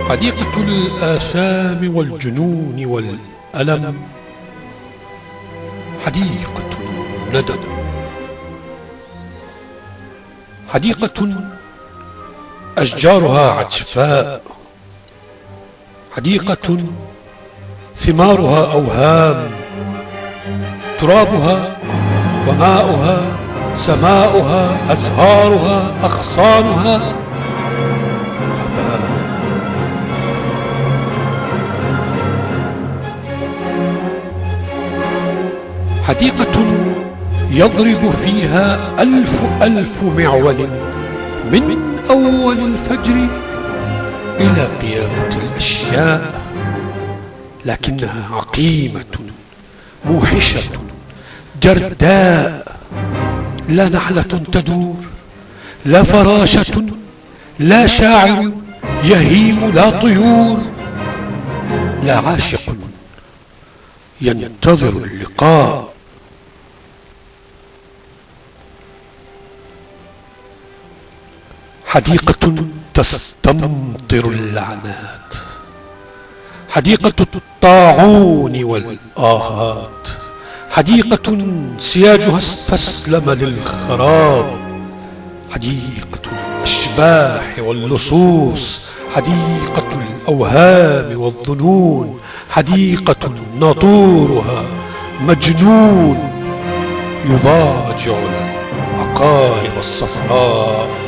حديقة الآثام والجنون والألم، حديقة ندم، حديقة أشجارها عجفاء، حديقة ثمارها أوهام، ترابها وماؤها سماؤها أزهارها أغصانها هباء. حديقة يضرب فيها ألف معول من أول الفجر إلى قيامة الأشياء، لكنها عقيمة موحشة جرداء، لا نحلة تدور، لا فراشة، لا شاعر يهيم، لا طيور، لا عاشق ينتظر اللقاء. حديقة تستمطر اللعنات، حديقة الطاعون والآهات، حديقة سياجها استسلم للخراب، حديقة الأشباح واللصوص، حديقة الأوهام والظنون، حديقة ناطورها مجنون يضاجع العقارب الصفراء.